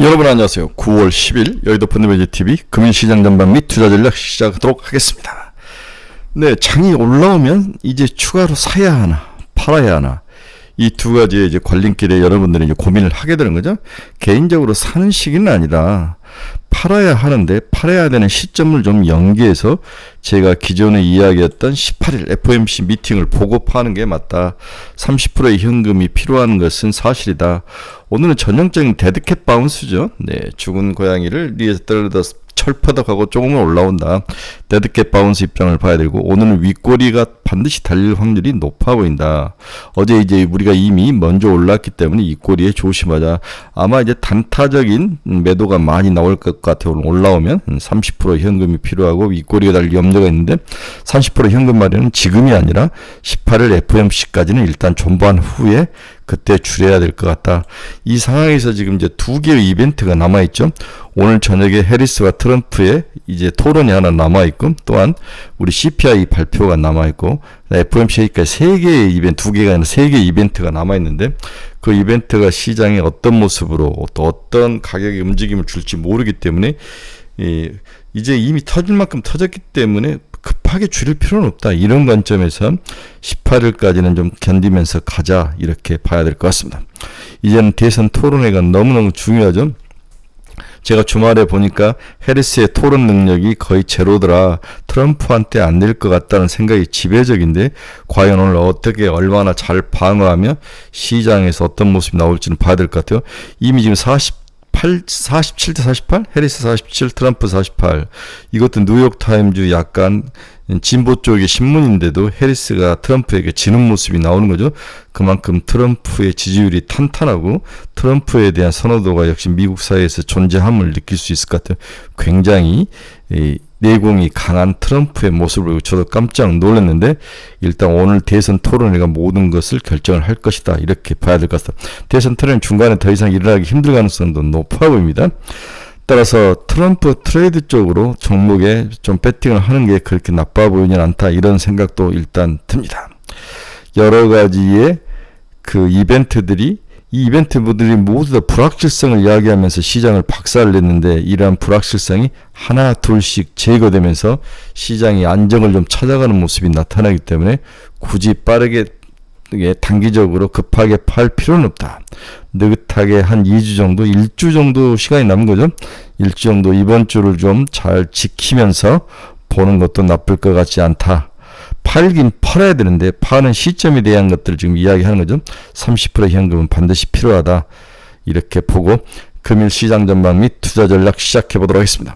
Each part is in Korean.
여러분 안녕하세요. 9월 10일 여의도 펀드매니저TV 금융시장 전반 및 투자전략 시작하도록 하겠습니다. 네, 장이 올라오면 이제 추가로 사야 하나 팔아야 하나 이 두 가지의 이제 관림길에 여러분들이 이제 고민을 하게 되는 거죠. 개인적으로 사는 시기는 아니라 팔아야 하는데 팔아야 되는 시점을 좀 연기해서 제가 기존에 이야기했던 18일 FOMC 미팅을 보고 파는 게 맞다. 30%의 현금이 필요한 것은 사실이다. 오늘은 전형적인 데드캣 바운스죠. 네, 죽은 고양이를 위에서 떨어져 철퍼덕하고 조금은 올라온다. 데드캣 바운스 입장을 봐야 되고, 오늘은 윗꼬리가 반드시 달릴 확률이 높아 보인다. 어제 이제 우리가 이미 먼저 올랐기 때문에 이 꼬리에 조심하자. 아마 이제 단타적인 매도가 많이 나올 것 같아요. 오늘 올라오면 30% 현금이 필요하고 윗꼬리가 달릴 염려가 있는데, 30% 현금 마련은 지금이 아니라 18일 FOMC까지는 일단 존버한 후에 그때 줄여야 될 것 같다. 이 상황에서 지금 이제 두 개의 이벤트가 남아있죠. 오늘 저녁에 해리스와 트럼프의 이제 토론이 하나 남아있고, 또한 우리 CPI 발표가 남아있고, FOMC까지 세 개의 이벤트, 두 개가 아니라 세 개의 이벤트가 남아있는데, 그 이벤트가 시장에 어떤 모습으로 또 어떤 가격의 움직임을 줄지 모르기 때문에, 이제 이미 터질 만큼 터졌기 때문에 급하게 줄일 필요는 없다. 이런 관점에서 18일까지는 좀 견디면서 가자, 이렇게 봐야 될 것 같습니다. 이제는 대선 토론회가 너무너무 중요하죠. 제가 주말에 보니까 해리스의 토론 능력이 거의 제로더라. 트럼프한테 안 될 것 같다는 생각이 지배적인데, 과연 오늘 어떻게 얼마나 잘 방어하며 시장에서 어떤 모습이 나올지는 봐야 될 것 같아요. 이미 지금 47대 48? 해리스 47, 트럼프 48. 이것도 뉴욕타임즈 약간 진보 쪽의 신문인데도 해리스가 트럼프에게 지는 모습이 나오는 거죠. 그만큼 트럼프의 지지율이 탄탄하고 트럼프에 대한 선호도가 역시 미국 사회에서 존재함을 느낄 수 있을 것 같아요. 굉장히 내공이 강한 트럼프의 모습을 보고 저도 깜짝 놀랐는데, 일단 오늘 대선 토론회가 모든 것을 결정을 할 것이다, 이렇게 봐야 될 것 같습니다. 대선 토론 중간에 더 이상 일어나기 힘들 가능성도 높아 보입니다. 따라서 트럼프 트레이드 쪽으로 종목에 좀 배팅을 하는 게 그렇게 나빠 보이진 않다, 이런 생각도 일단 듭니다. 여러 가지의 그 이벤트들이, 이 이벤트들이 모두 다 불확실성을 이야기하면서 시장을 박살냈는데, 이러한 불확실성이 하나 둘씩 제거되면서 시장이 안정을 좀 찾아가는 모습이 나타나기 때문에 굳이 빠르게 단기적으로 급하게 팔 필요는 없다. 느긋하게 한 2주 정도, 1주 정도 시간이 남은 거죠. 1주 정도 이번 주를 좀 잘 지키면서 보는 것도 나쁠 것 같지 않다. 팔긴 팔아야 되는데 파는 시점에 대한 것들을 지금 이야기하는 거죠. 30% 현금은 반드시 필요하다, 이렇게 보고 금일 시장 전망 및 투자 전략 시작해 보도록 하겠습니다.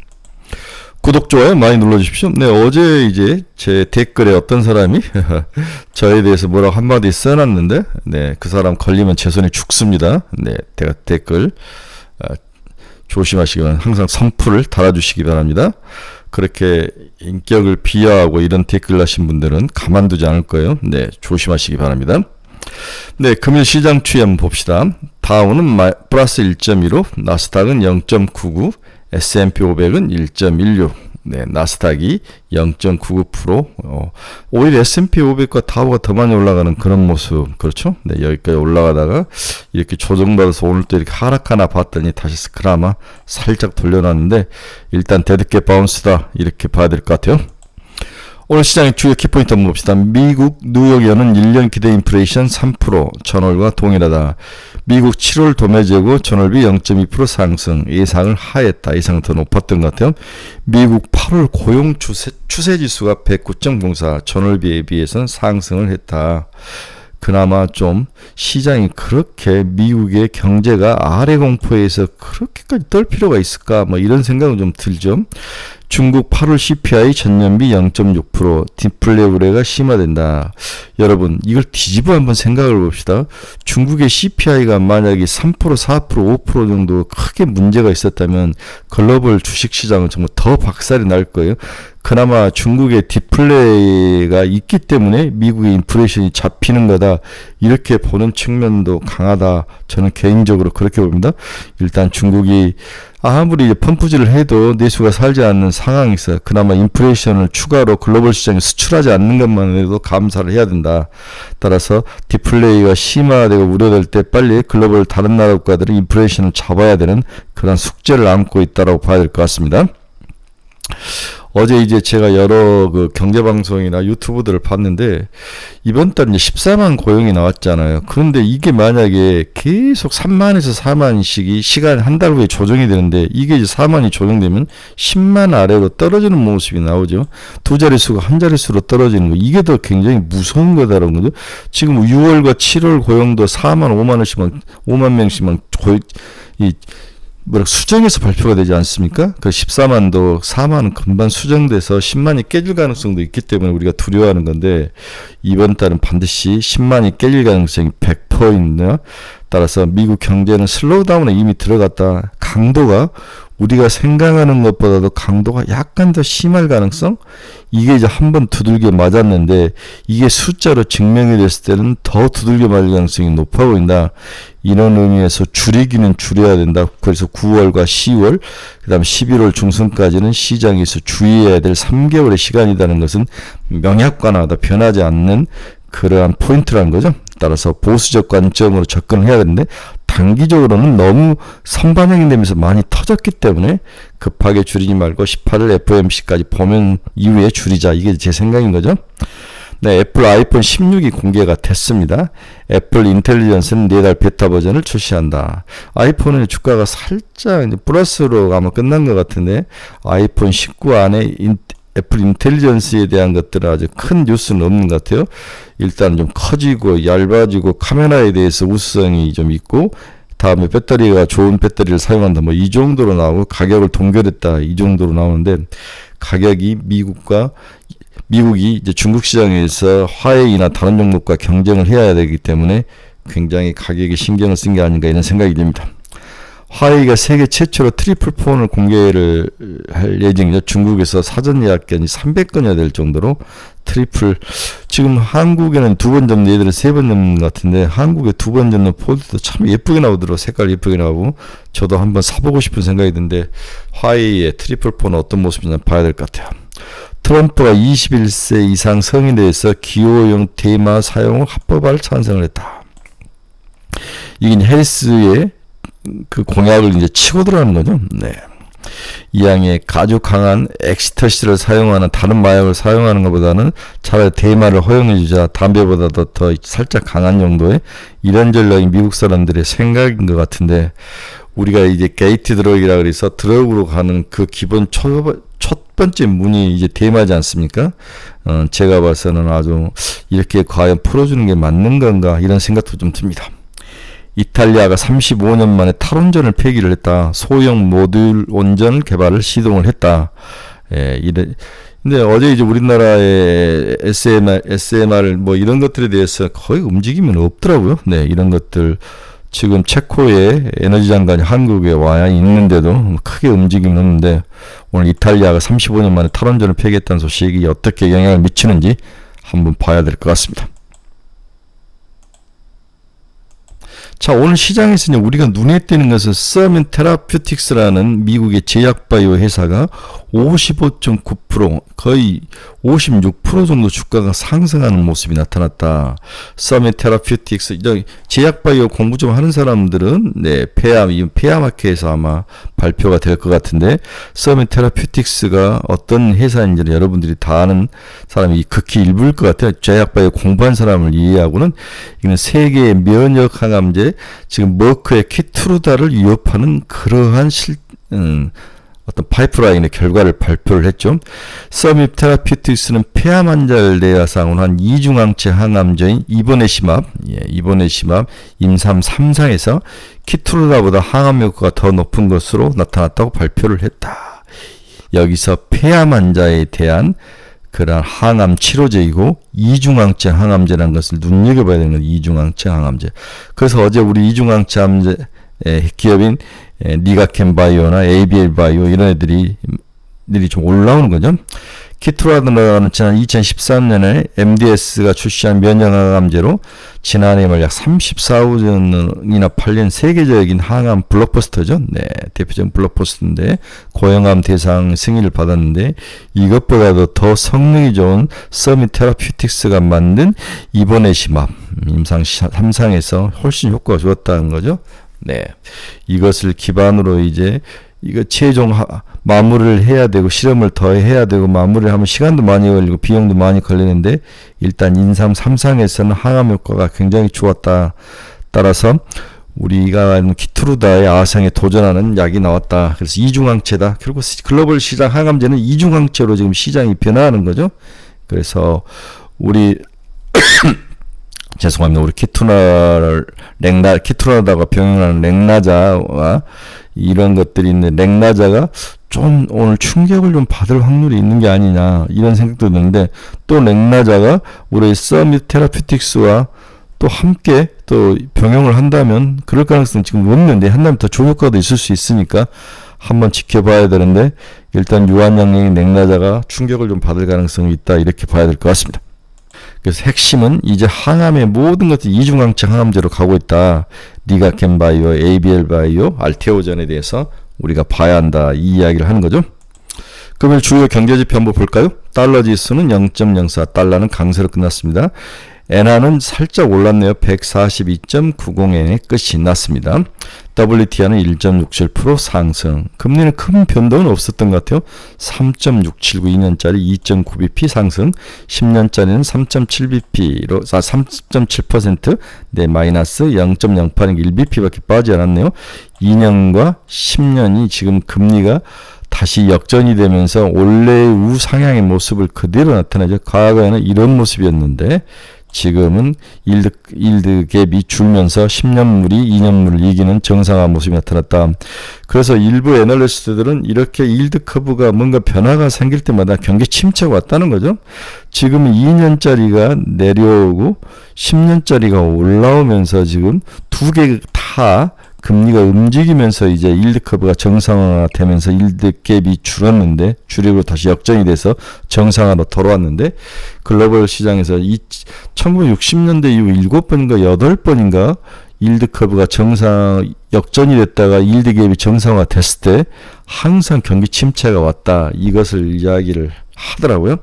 구독, 좋아요 많이 눌러주십시오. 네, 어제 이제 제 댓글에 어떤 사람이 저에 대해서 뭐라고 한마디 써놨는데, 네, 그 사람 걸리면 제 손이 죽습니다. 네, 댓글 조심하시기 바랍니다. 항상 선풀을 달아주시기 바랍니다. 그렇게 인격을 비하하고 이런 댓글 하신 분들은 가만두지 않을 거예요. 네, 조심하시기 바랍니다. 네, 금일 시장 추이 한번 봅시다. 다우는 플러스 1.15, 나스닥은 0.99, S&P 500은 1.16, 네, 나스닥이 0.99%, 오히려 S&P 500과 다우가 더 많이 올라가는 그런 모습, 그렇죠? 네, 여기까지 올라가다가 이렇게 조정받아서 오늘 또 이렇게 하락하나 봤더니 다시 스크라마 살짝 돌려놨는데, 일단 데드캣 바운스다, 이렇게 봐야 될 것 같아요. 오늘 시장의 주요 키포인트 한번 봅시다. 미국 뉴욕 연은 1년 기대 인플레이션 3%, 전월과 동일하다. 미국 7월 도매재고 전월비 0.2% 상승, 예상을 하했다. 예상은 더 높았던 것 같아요. 미국 8월 고용 추세지수가 109.04, 전월비에 비해서는 상승을 했다. 그나마 좀 시장이 그렇게 미국의 경제가 아래 공포에서 그렇게까지 떨 필요가 있을까, 뭐 이런 생각은 좀 들죠. 중국 8월 CPI 전년비 0.6%, 디플레 우려가 심화된다. 여러분, 이걸 뒤집어 한번 생각을 봅시다. 중국의 CPI가 만약에 3%, 4%, 5% 정도 크게 문제가 있었다면 글로벌 주식시장은 정말 더 박살이 날 거예요. 그나마 중국의 디플레이가 있기 때문에 미국의 인플레이션이 잡히는 거다. 이렇게 보는 측면도 강하다. 저는 개인적으로 그렇게 봅니다. 일단 중국이 아무리 펌프질을 해도 내수가 살지 않는 상황이 있어요. 그나마 인플레이션을 추가로 글로벌 시장에 수출하지 않는 것만 해도 감사를 해야 된다. 따라서 디플레이가 심화되고 우려될 때 빨리 글로벌 다른 나라 국가들은 인플레이션을 잡아야 되는 그런 숙제를 안고 있다고 봐야 될 것 같습니다. 어제 이제 제가 여러 그 경제방송이나 유튜브들을 봤는데 이번 달 이제 14만 고용이 나왔잖아요. 그런데 이게 만약에 계속 3만에서 4만씩이 시간 한 달 후에 조정이 되는데 이게 이제 4만이 조정되면 10만 아래로 떨어지는 모습이 나오죠. 두 자릿수가 한 자릿수로 떨어지는 거. 이게 더 굉장히 무서운 거다라는 거죠. 지금 6월과 7월 고용도 4만, 5만 원씩만, 5만 명씩만 수정해서 발표가 되지 않습니까? 그 14만도 4만은 금방 수정돼서 10만이 깨질 가능성도 있기 때문에 우리가 두려워하는 건데 이번 달은 반드시 10만이 깨질 가능성이 100%입니다. 따라서 미국 경제는 슬로우다운에 이미 들어갔다. 강도가 우리가 생각하는 것보다도 강도가 약간 더 심할 가능성? 이게 이제 한번 두들겨 맞았는데 이게 숫자로 증명이 됐을 때는 더 두들겨 맞을 가능성이 높아 보인다. 이런 의미에서 줄이기는 줄여야 된다. 그래서 9월과 10월, 그 다음 11월 중순까지는 시장에서 주의해야 될 3개월의 시간이라는 것은 명약관화다 변하지 않는 그러한 포인트라는 거죠. 따라서 보수적 관점으로 접근을 해야 되는데 단기적으로는 너무 선반영이 되면서 많이 터졌기 때문에 급하게 줄이지 말고 18일 FOMC까지 보면 이후에 줄이자. 이게 제 생각인 거죠. 네, 애플 아이폰 16이 공개가 됐습니다. 애플 인텔리전스는 4달 베타 버전을 출시한다. 아이폰의 주가가 살짝 이제 플러스로 아마 끝난 것 같은데 아이폰 19 안에 애플 인텔리전스에 대한 것들은 아주 큰 뉴스는 없는 것 같아요. 일단 좀 커지고 얇아지고 카메라에 대해서 우수성이 좀 있고 다음에 배터리가 좋은 배터리를 사용한다. 뭐 이 정도로 나오고 가격을 동결했다. 이 정도로 나오는데 가격이 미국이 이제 중국 시장에서 화웨이나 다른 종목과 경쟁을 해야 되기 때문에 굉장히 가격에 신경을 쓴 게 아닌가 이런 생각이 듭니다. 화웨이가 세계 최초로 트리플 폰을 공개를 할 예정이죠. 중국에서 사전 예약건이 300건이나 될 정도로 트리플. 지금 한국에는 2번 접는 얘들은 3번 접는 것 같은데 한국에 2번 접는 폴드도 참 예쁘게 나오더라고요. 색깔 예쁘게 나오고 저도 한번 사보고 싶은 생각이 드는데 화웨이의 트리플 폰은 어떤 모습인지 봐야 될 것 같아요. 트럼프가 21세 이상 성인에 대해서 기호용 대마 사용을 합법화를 찬성을 했다. 이게 해리스의 그 공약을 이제 치고 들어가는 거죠. 네. 이 양의 아주 강한 엑스터시를 사용하는 다른 마약을 사용하는 것보다는 차라리 대마를 허용해 주자. 담배보다도 더 살짝 강한 정도의 이런 전략이 미국 사람들의 생각인 것 같은데 우리가 이제 게이트 드럭이라 그래서 드럭으로 가는 그 기본 첫 번째 문이 이제 대마지 않습니까? 제가 봐서는 아주 이렇게 과연 풀어주는 게 맞는 건가 이런 생각도 좀 듭니다. 이탈리아가 35년 만에 탈원전을 폐기를 했다. 소형 모듈 원전 개발을 시동을 했다. 근데 어제 이제 우리나라의 SMR 뭐 이런 것들에 대해서 거의 움직임은 없더라고요. 네, 이런 것들. 지금 체코의 에너지 장관이 한국에 와 있는데도 크게 움직임은 없는데 오늘 이탈리아가 35년 만에 탈원전을 폐기했다는 소식이 어떻게 영향을 미치는지 한번 봐야 될 것 같습니다. 자, 오늘 시장에서 이제 우리가 눈에 띄는 것은 서민 테라퓨틱스라는 미국의 제약바이오 회사가 55.9% 거의 56% 정도 주가가 상승하는 모습이 나타났다. 서민 테라퓨틱스 제약바이오 공부 좀 하는 사람들은 네, 페아마켓에서 아마 발표가 될 것 같은데 서민 테라퓨틱스가 어떤 회사인지를 여러분들이 다 아는 사람이 극히 일부일 것 같아요. 제약바이오 공부한 사람을 이해하고는 이건 세계의 면역 항암제 지금 머크의 키트루다를 위협하는 그러한 어떤 파이프라인의 결과를 발표를 했죠. 서밋 테라피틱스는 폐암 환자를 대상으로 한 이중항체 항암제인 이보네시맙 임삼 3상에서 키트루다보다 항암 효과가 더 높은 것으로 나타났다고 발표를 했다. 여기서 폐암 환자에 대한 그런 항암 치료제이고 이중항체 항암제라는 것을 눈여겨봐야 되는 이중항체 항암제. 그래서 어제 우리 이중항체 항암제 기업인 니가켄 바이오나 ABL 바이오 이런 애들이 좀 올라오는 거죠. 키트루라다는 지난 2013년에 MDS가 출시한 면역항암제로 지난해 약 34억 원이나 팔린 세계적인 항암 블록버스터죠. 네, 대표적인 블록버스터인데 고형암 대상 승인을 받았는데 이것보다도 더 성능이 좋은 서밋 테라퓨틱스가 만든 이보네시맙 임상 3상에서 훨씬 효과가 좋았다는 거죠. 네, 이것을 기반으로 이제 이거 최종 마무리를 해야 되고 실험을 더 해야 되고 마무리를 하면 시간도 많이 걸리고 비용도 많이 걸리는데 일단 인삼 3상에서는 항암 효과가 굉장히 좋았다. 따라서 우리가 키트루다의 아상에 도전하는 약이 나왔다. 그래서 이중항체다. 결국 글로벌 시장 항암제는 이중항체로 지금 시장이 변화하는 거죠. 그래서 우리 죄송합니다. 우리 키트루라다가 병행하는 렉나자와 이런 것들이 있는데 렉나자가 좀 오늘 충격을 좀 받을 확률이 있는 게 아니냐 이런 생각도 드는데 또 렉나자가 우리 서밋 테라퓨틱스와 또 함께 또 병용을 한다면 그럴 가능성은 지금 없는데 한다면 더 좋은 효과도 있을 수 있으니까 한번 지켜봐야 되는데 일단 유한양령의 렉나자가 충격을 좀 받을 가능성이 있다 이렇게 봐야 될 것 같습니다. 그래서 핵심은 이제 항암의 모든 것들이 이중항체 항암제로 가고 있다. 리가켄바이오, ABL바이오, 알테오전에 대해서 우리가 봐야 한다. 이 이야기를 하는 거죠. 그러면 주요 경제지표 한번 볼까요? 달러 지수는 0.04, 달러는 강세로 끝났습니다. 엔화는 살짝 올랐네요. 142.90엔에 끝이 났습니다. WTI는 1.67% 상승. 금리는 큰 변동은 없었던 것 같아요. 3.679 2년짜리 2.9bp 상승. 10년짜리는 3.7bp로 3.7% 네, 마이너스 0.08 1bp밖에 빠지지 않았네요. 2년과 10년이 지금 금리가 다시 역전이 되면서 원래의 우상향의 모습을 그대로 나타내죠. 과거에는 이런 모습이었는데 지금은 일드 갭이 줄면서 10년물이 2년물을 이기는 정상화 모습이 나타났다. 그래서 일부 애널리스트들은 이렇게 일드 커브가 뭔가 변화가 생길 때마다 경기 침체가 왔다는 거죠. 지금은 2년짜리가 내려오고 10년짜리가 올라오면서 지금 두 개 다 금리가 움직이면서 이제 일드 커브가 정상화되면서 일드 갭이 줄이고 다시 역전이 돼서 정상화로 돌아왔는데 글로벌 시장에서 1960년대 이후 7번인가 8번인가 일드 커브가 역전이 됐다가 일드 갭이 정상화 됐을 때 항상 경기 침체가 왔다. 이것을 이야기를 하더라고요.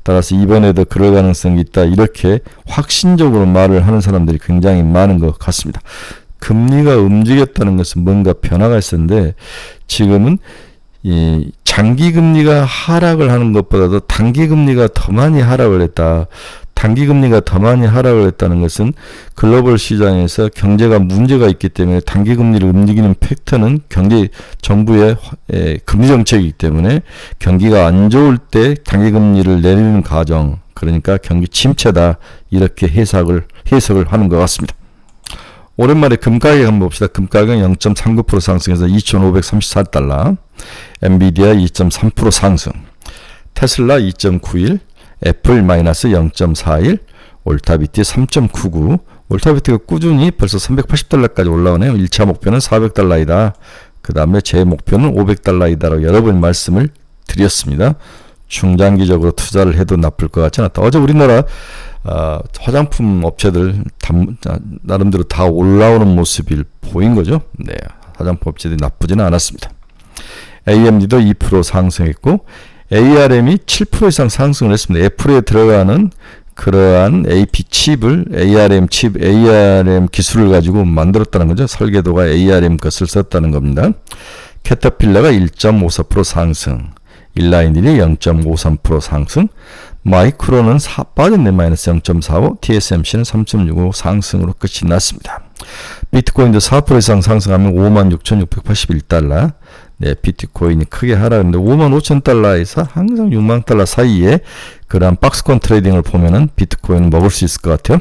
따라서 이번에도 그럴 가능성이 있다. 이렇게 확신적으로 말을 하는 사람들이 굉장히 많은 것 같습니다. 금리가 움직였다는 것은 뭔가 변화가 있었는데 지금은 이 장기 금리가 하락을 하는 것보다도 단기 금리가 더 많이 하락을 했다. 단기 금리가 더 많이 하락을 했다는 것은 글로벌 시장에서 경제가 문제가 있기 때문에 단기 금리를 움직이는 팩터는 정부의 금리 정책이기 때문에 경기가 안 좋을 때 단기 금리를 내리는 과정, 그러니까 경기 침체다. 이렇게 해석을 하는 것 같습니다. 오랜만에 금가격 한번 봅시다. 금가격 0.39% 상승해서 2,534달러. 엔비디아 2.3% 상승. 테슬라 2.91. 애플 마이너스 0.41. 올타비티 3.99. 올타비티가 꾸준히 벌써 380달러까지 올라오네요. 1차 목표는 400달러이다. 그 다음에 제 목표는 500달러이다라고 여러 번 말씀을 드렸습니다. 중장기적으로 투자를 해도 나쁠 것 같지 않다. 어제 우리나라 화장품 업체들 나름대로 다 올라오는 모습이 보인 거죠. 네, 화장품 업체들이 나쁘지는 않았습니다. AMD도 2% 상승했고 ARM이 7% 이상 상승을 했습니다. 애플에 들어가는 그러한 AP 칩을 ARM 기술을 가지고 만들었다는 거죠. 설계도가 ARM 것을 썼다는 겁니다. 캐터필러가 1.54% 상승. 일라인일이 0.53% 상승, 마이크론은 빠졌네. 마이너스 0.45, TSMC는 3.65 상승으로 끝이 났습니다. 비트코인도 4% 이상 상승하면 56,681달러. 네, 비트코인이 크게 하락했는데 55,000달러에서 항상 6만 달러 사이에 그런 박스권 트레이딩을 보면은 비트코인을 먹을 수 있을 것 같아요.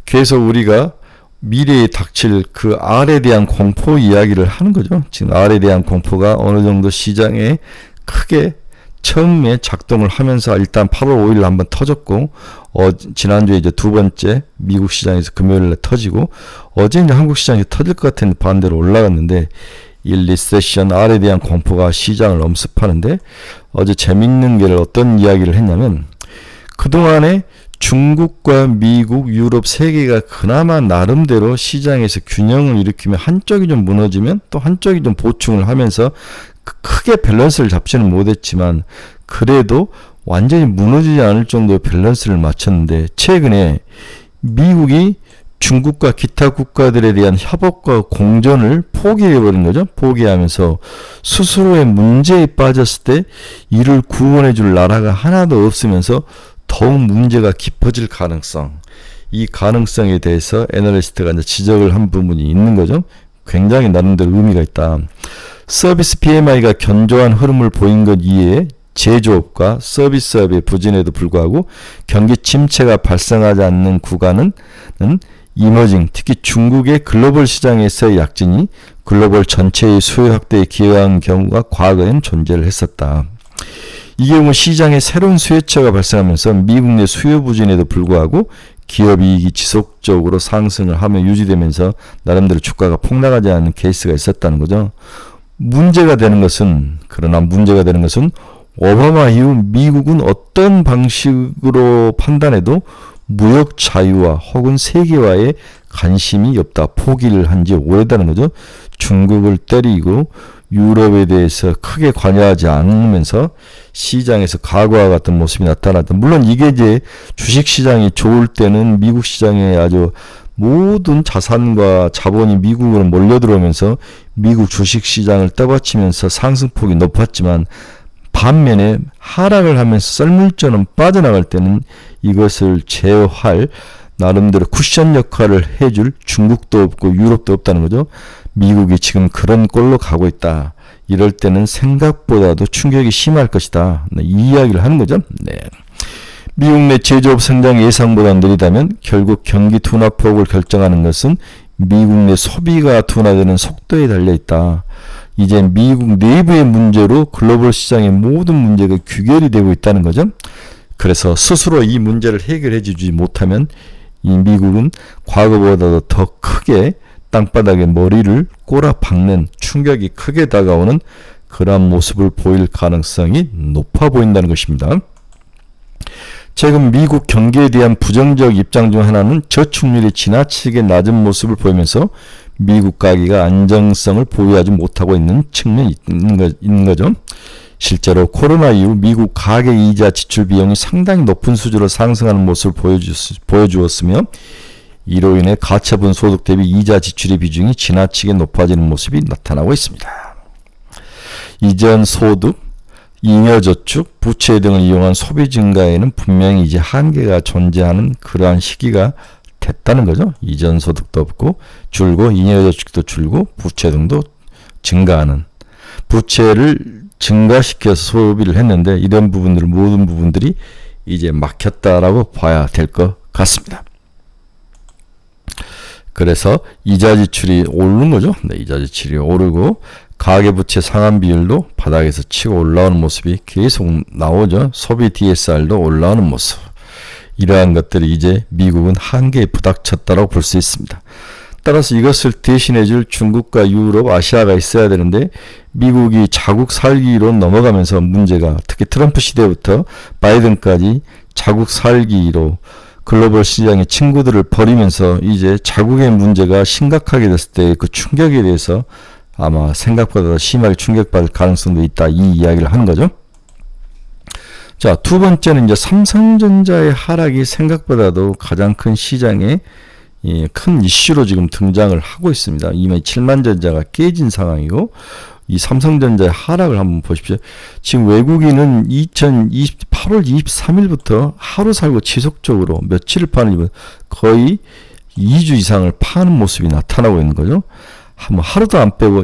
그래서 우리가 미래에 닥칠 그 R에 대한 공포 이야기를 하는 거죠. 지금 R에 대한 공포가 어느 정도 시장에 크게 처음에 작동을 하면서 일단 8월 5일 한번 터졌고 지난주에 이제 두 번째 미국 시장에서 금요일에 터지고 어제 이제 한국 시장이 터질 것 같은 반대로 올라갔는데 이 리세션 R에 대한 공포가 시장을 엄습하는데 어제 재밌는 게 어떤 이야기를 했냐면 그동안에 중국과 미국, 유럽 세 개가 그나마 나름대로 시장에서 균형을 일으키며 한쪽이 좀 무너지면 또 한쪽이 좀 보충을 하면서 크게 밸런스를 잡지는 못했지만 그래도 완전히 무너지지 않을 정도의 밸런스를 맞췄는데 최근에 미국이 중국과 기타 국가들에 대한 협업과 공존을 포기해버린 거죠. 포기하면서 스스로의 문제에 빠졌을 때 이를 구원해 줄 나라가 하나도 없으면서 더욱 문제가 깊어질 가능성, 이 가능성에 대해서 애널리스트가 이제 지적을 한 부분이 있는 거죠. 굉장히 나름대로 의미가 있다. 서비스 PMI가 견조한 흐름을 보인 것 이외에 제조업과 서비스업의 부진에도 불구하고 경기 침체가 발생하지 않는 구간은 이머징, 특히 중국의 글로벌 시장에서의 약진이 글로벌 전체의 수요 확대에 기여한 경우가 과거엔 존재를 했었다. 이 경우 시장에 새로운 수요처가 발생하면서 미국 내 수요 부진에도 불구하고 기업 이익이 지속적으로 상승을 하며 유지되면서 나름대로 주가가 폭락하지 않는 케이스가 있었다는 거죠. 문제가 되는 것은 오바마 이후 미국은 어떤 방식으로 판단해도 무역 자유화 혹은 세계화에 관심이 없다. 포기를 한 지 오래다는 거죠. 중국을 때리고 유럽에 대해서 크게 관여하지 않으면서 시장에서 과거와 같은 모습이 나타났다. 물론 이게 이제 주식시장이 좋을 때는 미국 시장에 아주 모든 자산과 자본이 미국으로 몰려들어오면서 미국 주식시장을 떠받치면서 상승폭이 높았지만 반면에 하락을 하면서 썰물처럼 빠져나갈 때는 이것을 제어할 나름대로 쿠션 역할을 해줄 중국도 없고 유럽도 없다는 거죠. 미국이 지금 그런 꼴로 가고 있다. 이럴 때는 생각보다도 충격이 심할 것이다. 이 이야기를 하는 거죠. 네. 미국 내 제조업 성장이 예상보다 느리다면 결국 경기 둔화폭을 결정하는 것은 미국 내 소비가 둔화되는 속도에 달려있다. 이제 미국 내부의 문제로 글로벌 시장의 모든 문제가 귀결이 되고 있다는 거죠. 그래서 스스로 이 문제를 해결해 주지 못하면 이 미국은 과거보다도 더 크게 땅바닥에 머리를 꼬라박는 충격이 크게 다가오는 그러한 모습을 보일 가능성이 높아 보인다는 것입니다. 최근 미국 경기에 대한 부정적 입장 중 하나는 저축률이 지나치게 낮은 모습을 보이면서 미국 가계가 안정성을 보유하지 못하고 있는 측면이 있는 거죠. 실제로 코로나 이후 미국 가계 이자 지출 비용이 상당히 높은 수준으로 상승하는 모습을 보여주었으며 이로 인해 가처분 소득 대비 이자 지출의 비중이 지나치게 높아지는 모습이 나타나고 있습니다. 이전 소득, 잉여저축, 부채 등을 이용한 소비 증가에는 분명히 이제 한계가 존재하는 그러한 시기가 됐다는 거죠. 이전 소득도 없고 줄고 잉여저축도 줄고 부채 등도 증가하는, 부채를 증가시켜서 소비를 했는데 이런 부분들 모든 부분들이 이제 막혔다라고 봐야 될 것 같습니다. 그래서 이자 지출이 오르는 거죠. 네, 이자 지출이 오르고 가계부채 상환 비율도 바닥에서 치고 올라오는 모습이 계속 나오죠. 소비 DSR도 올라오는 모습. 이러한 것들이 이제 미국은 한계에 부닥쳤다고 볼 수 있습니다. 따라서 이것을 대신해 줄 중국과 유럽, 아시아가 있어야 되는데 미국이 자국 살기로 넘어가면서 문제가 특히 트럼프 시대부터 바이든까지 자국 살기로 글로벌 시장의 친구들을 버리면서 이제 자국의 문제가 심각하게 됐을 때 그 충격에 대해서 아마 생각보다 더 심하게 충격받을 가능성도 있다. 이 이야기를 하는 거죠. 자, 두 번째는 이제 삼성전자의 하락이 생각보다도 가장 큰 시장에 큰 이슈로 지금 등장을 하고 있습니다. 이미 7만 전자가 깨진 상황이고 이 삼성전자의 하락을 한번 보십시오. 지금 외국인은 8월 23일부터 하루 살고 지속적으로 며칠을 파는 거의 2주 이상을 파는 모습이 나타나고 있는 거죠. 하루도 안 빼고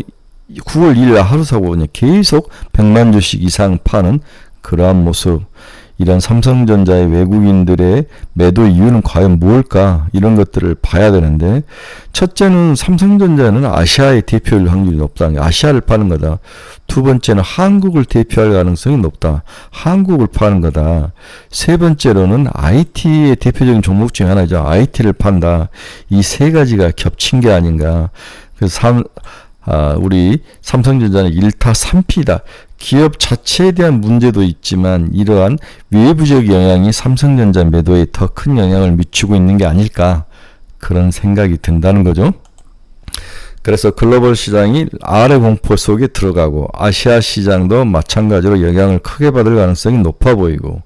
9월 1일 하루 사고 그냥 계속 100만 주씩 이상 파는 그러한 모습. 이런 삼성전자의 외국인들의 매도 이유는 과연 무엇일까? 이런 것들을 봐야 되는데, 첫째는 삼성전자는 아시아의 대표일 확률이 높다. 아시아를 파는 거다. 두 번째는 한국을 대표할 가능성이 높다. 한국을 파는 거다. 세 번째로는 IT의 대표적인 종목 중에 하나죠. IT를 판다. 이 세 가지가 겹친 게 아닌가. 그래서 우리 삼성전자는 1타 3피다. 기업 자체에 대한 문제도 있지만 이러한 외부적 영향이 삼성전자 매도에 더 큰 영향을 미치고 있는 게 아닐까, 그런 생각이 든다는 거죠. 그래서 글로벌 시장이 아래 공포 속에 들어가고 아시아 시장도 마찬가지로 영향을 크게 받을 가능성이 높아 보이고,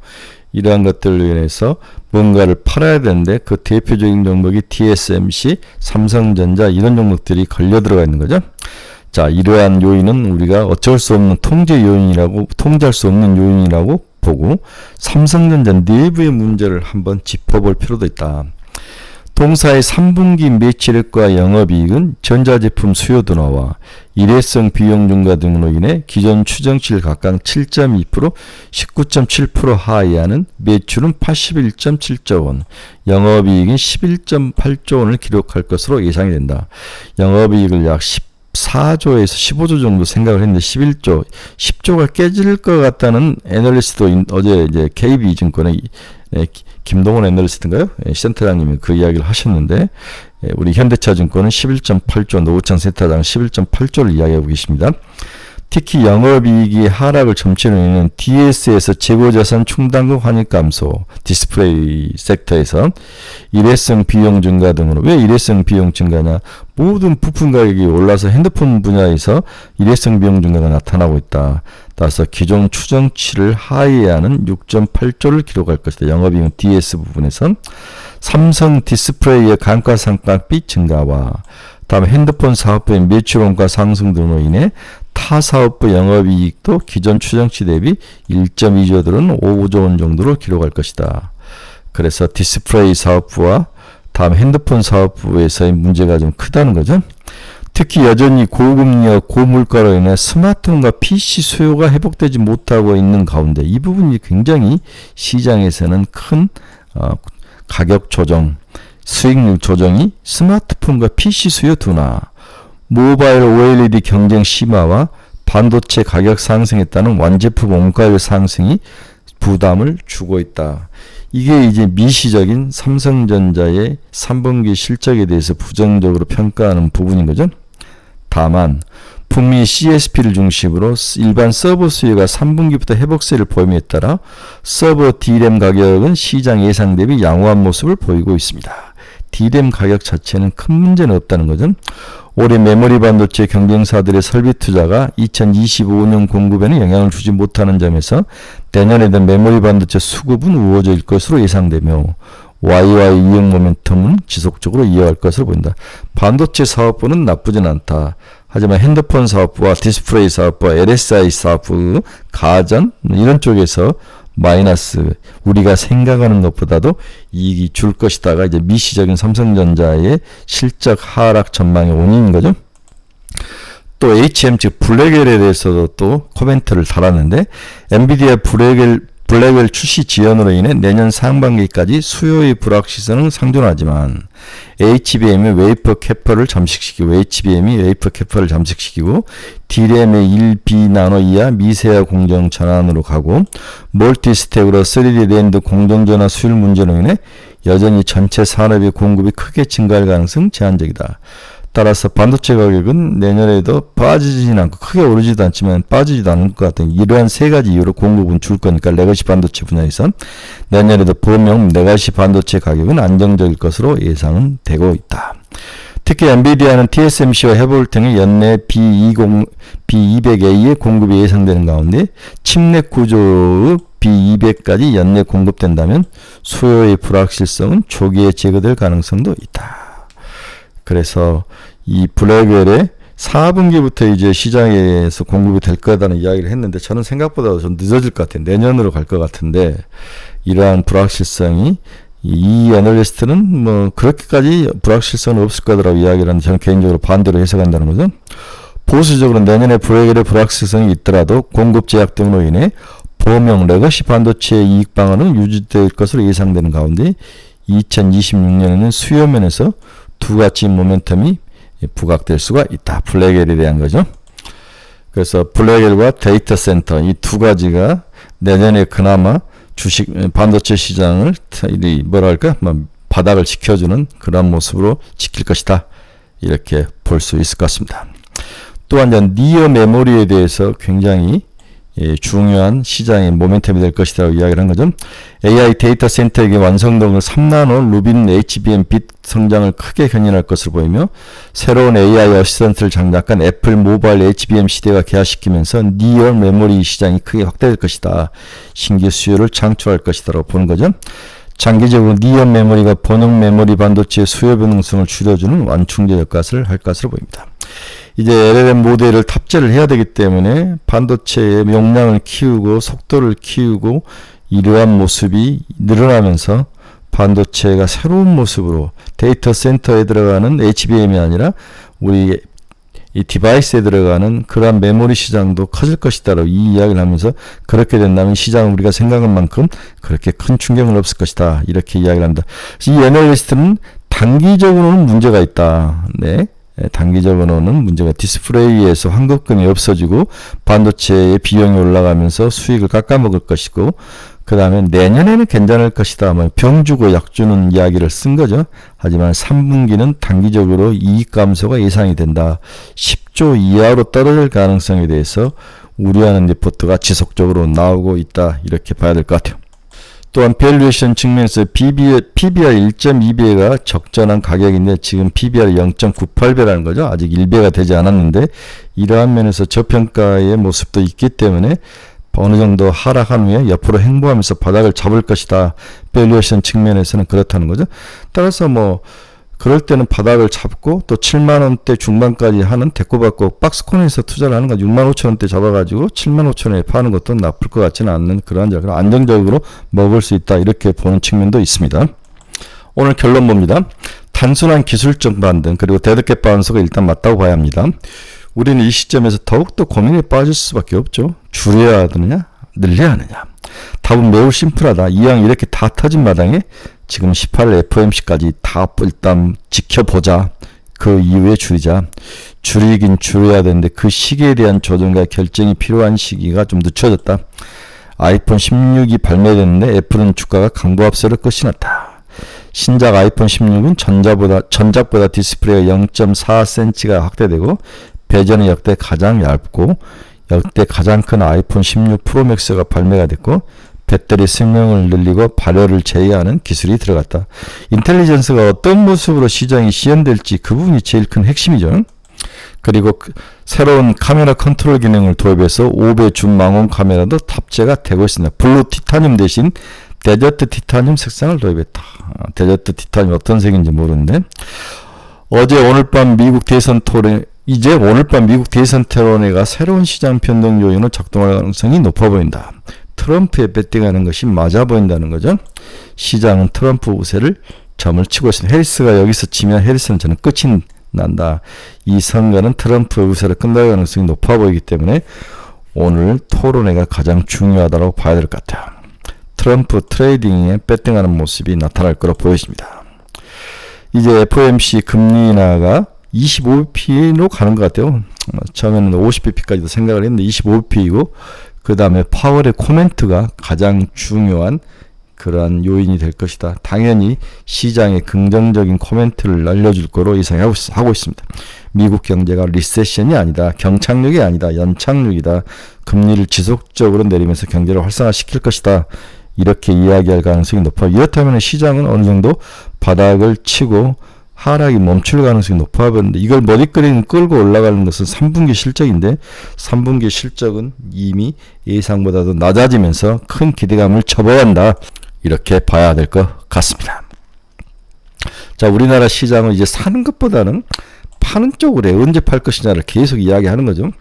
이러한 것들로 인해서 뭔가를 팔아야 되는데 그 대표적인 종목이 TSMC, 삼성전자 이런 종목들이 걸려 들어가 있는 거죠. 자, 이러한 요인은 우리가 어쩔 수 없는 통제할 수 없는 요인이라고 보고 삼성전자 내부의 문제를 한번 짚어볼 필요도 있다. 동사의 3분기 매출액과 영업이익은 전자제품 수요 둔화와 일회성 비용 증가 등으로 인해 기존 추정치를 각각 7.2%, 19.7% 하회하는 매출은 81.7조 원, 영업이익은 11.8조 원을 기록할 것으로 예상이 된다. 영업이익을 약 14조에서 15조 정도 생각을 했는데 10조가 깨질 것 같다는 애널리스트도 어제 이제 KB증권의 김동원 애널리스트인가요? 센터장님이 그 이야기를 하셨는데, 우리 현대차증권은 11.8조, 노후창 센터장 11.8조를 이야기하고 계십니다. 특히 영업이익이 하락을 점치는 이유는 DS에서 재고자산 충당금 환입 감소, 디스플레이 섹터에서 일회성 비용 증가 등으로. 왜 일회성 비용 증가냐? 모든 부품 가격이 올라서 핸드폰 분야에서 일회성 비용 증가가 나타나고 있다. 따라서 기존 추정치를 하회하는 6.8조를 기록할 것이다. 영업이익은 DS 부분에선 삼성 디스플레이의 감가상각비 증가와 다음에 핸드폰 사업부의 매출 원가 상승 등으로 인해 타 사업부 영업이익도 기존 추정치 대비 1.2조 들은 5조 원 정도로 기록할 것이다. 그래서 디스플레이 사업부와 다음 핸드폰 사업부에서의 문제가 좀 크다는 거죠. 특히 여전히 고금리와 고물가로 인해 스마트폰과 PC 수요가 회복되지 못하고 있는 가운데 이 부분이 굉장히 시장에서는 큰 가격 조정, 수익률 조정이 스마트폰과 PC 수요 둔화, 모바일 OLED 경쟁 심화와 반도체 가격 상승에 따른 완제품 원가율 상승이 부담을 주고 있다. 이게 이제 미시적인 삼성전자의 3분기 실적에 대해서 부정적으로 평가하는 부분인 거죠. 다만 북미 CSP를 중심으로 일반 서버 수요가 3분기부터 회복세를 보임에 따라 서버 D램 가격은 시장 예상 대비 양호한 모습을 보이고 있습니다. D램 가격 자체는 큰 문제는 없다는 거죠. 올해 메모리 반도체 경쟁사들의 설비 투자가 2025년 공급에는 영향을 주지 못하는 점에서 내년에도 메모리 반도체 수급은 우호적일 것으로 예상되며 YY 이용 모멘텀은 지속적으로 이어갈 것으로 보인다. 반도체 사업부는 나쁘진 않다. 하지만 핸드폰 사업부와 디스플레이 사업부와 LSI 사업부, 가전 이런 쪽에서 마이너스, 우리가 생각하는 것보다도 이익이 줄 것이다가 이제 미시적인 삼성전자의 실적 하락 전망의 원인인 거죠. 또 HM 즉 블랙웰에 대해서도 또 코멘트를 달았는데, 엔비디아 블랙웰 출시 지연으로 인해 내년 상반기까지 수요의 불확실성은 상존하지만 HBM이 웨이퍼 캐퍼를 잠식시키고 D램의 1B 나노 이하 미세화 공정 전환으로 가고 멀티스택으로 3D 랜드 공정 전환 수율 문제로 인해 여전히 전체 산업의 공급이 크게 증가할 가능성 제한적이다. 따라서 반도체 가격은 내년에도 빠지진 않고 크게 오르지도 않지만 빠지지도 않을 것 같은 이러한 세 가지 이유로 공급은 줄 거니까 레거시 반도체 분야에선 내년에도 분명 레거시 반도체 가격은 안정적일 것으로 예상은 되고 있다. 특히 엔비디아는 TSMC와 해볼 등의 연내 B200A의 공급이 예상되는 가운데 칩넷 구조의 B200까지 연내 공급된다면 수요의 불확실성은 조기에 제거될 가능성도 있다. 그래서 이 블랙웰의 4분기부터 이제 시장에서 공급이 될 거다는 이야기를 했는데 저는 생각보다 좀 늦어질 것 같아요. 내년으로 갈 것 같은데 이러한 불확실성이 이 애널리스트는 뭐 그렇게까지 불확실성은 없을 거라고 이야기를 하는데 저는 개인적으로 반대로 해석한다는 거죠. 보수적으로 내년에 블랙웰의 불확실성이 있더라도 공급 제약 등으로 인해 범용 레거시 반도체의 이익 방안은 유지될 것으로 예상되는 가운데 2026년에는 수요 면에서 두 가지 모멘텀이 부각될 수가 있다. 블랙웰에 대한 거죠. 그래서 블랙웰과 데이터 센터 이 두 가지가 내년에 그나마 주식 반도체 시장을 뭐랄까 바닥을 지켜주는 그런 모습으로 지킬 것이다. 이렇게 볼 수 있을 것 같습니다. 또한 니어 메모리에 대해서 굉장히 중요한 시장의 모멘텀이 될 것이라고 이야기를 한 거죠. AI 데이터 센터에게 완성도를 3나노 루빈 HBM 빛 성장을 크게 견인할 것으로 보이며 새로운 AI 어시스턴트를 장착한 애플 모바일 HBM 시대가 개화시키면서 니어 메모리 시장이 크게 확대될 것이다. 신규 수요를 창출할 것이다라고 보는 거죠. 장기적으로 니어 메모리가 본용 메모리 반도체의 수요 변동성을 줄여주는 완충제 역할을 할 것으로 보입니다. 이제 LLM 모델을 탑재를 해야 되기 때문에 반도체의 용량을 키우고 속도를 키우고 이러한 모습이 늘어나면서 반도체가 새로운 모습으로 데이터 센터에 들어가는 HBM이 아니라 우리 이 디바이스에 들어가는 그러한 메모리 시장도 커질 것이다라고 이 이야기를 하면서 그렇게 된다면 시장은 우리가 생각한 만큼 그렇게 큰 충격은 없을 것이다. 이렇게 이야기를 합니다. 이 애널리스트는 단기적으로는 문제가 있다. 네. 단기적으로는 문제가 디스플레이에서 환급금이 없어지고 반도체의 비용이 올라가면서 수익을 깎아먹을 것이고 그 다음에 내년에는 괜찮을 것이다. 병 주고 약 주는 이야기를 쓴 거죠. 하지만 3분기는 단기적으로 이익 감소가 예상이 된다. 10조 이하로 떨어질 가능성에 대해서 우려하는 리포트가 지속적으로 나오고 있다. 이렇게 봐야 될 것 같아요. 또한 밸류에이션 측면에서 PBR 1.2배가 적절한 가격인데 지금 PBR 0.98배라는 거죠. 아직 1배가 되지 않았는데 이러한 면에서 저평가의 모습도 있기 때문에 어느 정도 하락한 후에 옆으로 횡보하면서 바닥을 잡을 것이다. 밸류에이션 측면에서는 그렇다는 거죠. 따라서 그럴 때는 바닥을 잡고 또 7만원대 중반까지 하는 대꾸받고 박스콘에서 투자를 하는 거 6만 5천원대 잡아가지고 7만 5천원에 파는 것도 나쁠 것 같지는 않는 그러한 자리로 안정적으로 먹을 수 있다. 이렇게 보는 측면도 있습니다. 오늘 결론 봅니다. 단순한 기술적 반등 그리고 데드캣 바운스가 일단 맞다고 봐야 합니다. 우리는 이 시점에서 더욱더 고민에 빠질 수밖에 없죠. 줄여야 하느냐 늘려야 하느냐. 답은 매우 심플하다. 이왕 이렇게 다 터진 마당에 지금 18 FOMC까지 다 일단 지켜보자. 그 이후에 줄이자. 줄이긴 줄여야 되는데 그 시기에 대한 조정과 결정이 필요한 시기가 좀 늦춰졌다. 아이폰 16이 발매됐는데 애플은 주가가 강보합세를 끝이났다. 신작 아이폰 16은 전작보다 디스플레이가 0.4cm가 확대되고 배전이 역대 가장 얇고 역대 가장 큰 아이폰 16 프로맥스가 발매가 됐고 배터리 수명을 늘리고 발열을 제어하는 기술이 들어갔다. 인텔리전스가 어떤 모습으로 시장이 시연될지 그 부분이 제일 큰 핵심이죠. 그리고 새로운 카메라 컨트롤 기능을 도입해서 5배 줌 망원 카메라도 탑재가 되고 있습니다. 블루 티타늄 대신 데저트 티타늄 색상을 도입했다. 데저트 티타늄 어떤 색인지 모르는데 어제 오늘 밤 미국 대선 토론 이제 오늘 밤 미국 대선 토론회가 새로운 시장 변동 요인으로 작동할 가능성이 높아 보인다. 트럼프에 배팅하는 것이 맞아 보인다는 거죠. 시장은 트럼프 우세를 점을 치고 있습니다. 해리스가 여기서 지면 해리스는 저는 끝이 난다. 이 선거는 트럼프 우세로 끝날 가능성이 높아 보이기 때문에 오늘 토론회가 가장 중요하다고 봐야 될 것 같아요. 트럼프 트레이딩에 배팅하는 모습이 나타날 거로 보여집니다. 이제 FOMC 금리 인하가 25bp로 가는 것 같아요. 처음에는 50bp까지도 생각을 했는데 25bp이고 그 다음에 파월의 코멘트가 가장 중요한 그러한 요인이 될 것이다. 당연히 시장에 긍정적인 코멘트를 날려줄 거로 예상하고 있습니다. 미국 경제가 리세션이 아니다. 경착륙이 아니다. 연착륙이다. 금리를 지속적으로 내리면서 경제를 활성화시킬 것이다. 이렇게 이야기할 가능성이 높아. 이렇다면 시장은 어느 정도 바닥을 치고 하락이 멈출 가능성이 높아 보이는데 이걸 머리끄레기 끌고 올라가는 것은 3분기 실적인데 3분기 실적은 이미 예상보다도 낮아지면서 큰 기대감을 접어야 한다. 이렇게 봐야 될 것 같습니다. 자, 우리나라 시장은 이제 사는 것보다는 파는 쪽으로 언제 팔 것이냐를 계속 이야기하는 거죠.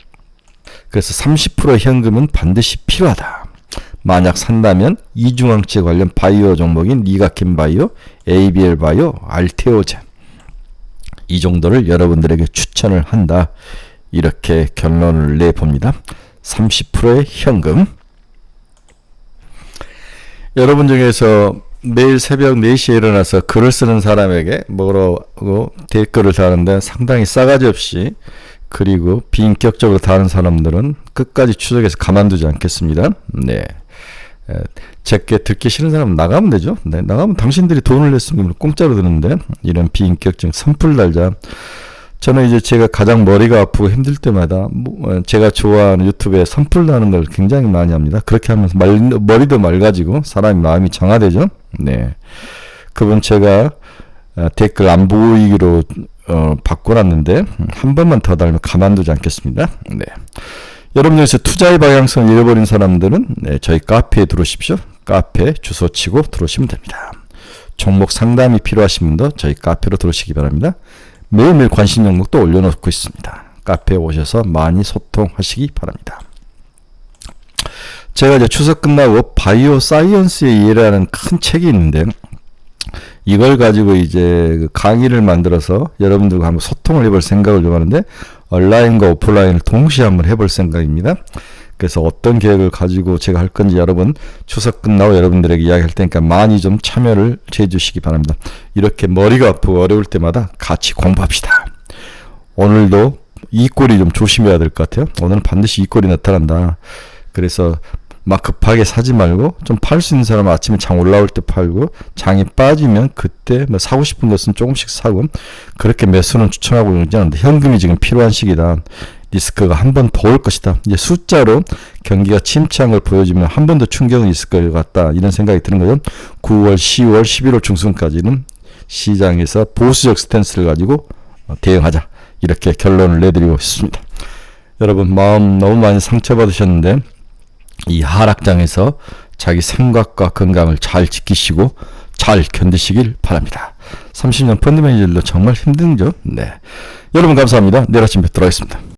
그래서 30% 현금은 반드시 필요하다. 만약 산다면 이중항체 관련 바이오 종목인 리가켄 바이오, ABL 바이오, 알테오젠 이 정도를 여러분들에게 추천을 한다. 이렇게 결론을 내봅니다. 30%의 현금. 여러분 중에서 매일 새벽 4시에 일어나서 글을 쓰는 사람에게 뭐라고 댓글을 다는데 상당히 싸가지 없이 그리고 비인격적으로 다른 사람들은 끝까지 추적해서 가만두지 않겠습니다. 네. 제게 듣기 싫은 사람은 나가면 되죠. 네, 나가면 당신들이 돈을 냈으면 공짜로 드는데 이런 비인격적 선풀 달자. 저는 이제 제가 가장 머리가 아프고 힘들 때마다 제가 좋아하는 유튜브에 선풀 나는 걸 굉장히 많이 합니다. 그렇게 하면서 머리도 맑아지고 사람이 마음이 정화되죠. 네. 그분 제가 댓글 안 보이기로 바꿔놨는데 한 번만 더 달면 가만두지 않겠습니다. 네. 여러분들에서 투자의 방향성을 잃어버린 사람들은 네, 저희 카페에 들어오십시오. 카페 주소 치고 들어오시면 됩니다. 종목 상담이 필요하신 분도 저희 카페로 들어오시기 바랍니다. 매일매일 관심 종목도 올려놓고 있습니다. 카페에 오셔서 많이 소통하시기 바랍니다. 제가 이제 추석 끝나고 바이오 사이언스의 이해라는 큰 책이 있는데 이걸 가지고 이제 강의를 만들어서 여러분들과 한번 소통을 해볼 생각을 좀 하는데 온라인과 오프라인을 동시에 한번 해볼 생각입니다. 그래서 어떤 계획을 가지고 제가 할 건지 여러분 추석 끝나고 여러분들에게 이야기할 테니까 많이 좀 참여를 해주시기 바랍니다. 이렇게 머리가 아프고 어려울 때마다 같이 공부합시다. 오늘도 이 꼴이 좀 조심해야 될 것 같아요. 오늘은 반드시 이 꼴이 나타난다. 그래서 막 급하게 사지 말고 좀 팔 수 있는 사람은 아침에 장 올라올 때 팔고 장이 빠지면 그때 뭐 사고 싶은 것은 조금씩 사고 그렇게 매수는 추천하고 있지 않은데 현금이 지금 필요한 시기다. 리스크가 한 번 더 올 것이다. 이제 숫자로 경기가 침체한 걸 보여주면 한 번 더 충격은 있을 것 같다. 이런 생각이 드는 거죠. 9월, 10월, 11월 중순까지는 시장에서 보수적 스탠스를 가지고 대응하자. 이렇게 결론을 내드리고 싶습니다. 여러분 마음 너무 많이 상처받으셨는데 이 하락장에서 자기 생각과 건강을 잘 지키시고 잘 견디시길 바랍니다. 30년 펀드 매니저들도 정말 힘들죠. 네. 여러분 감사합니다. 내일 아침 뵙도록 하겠습니다.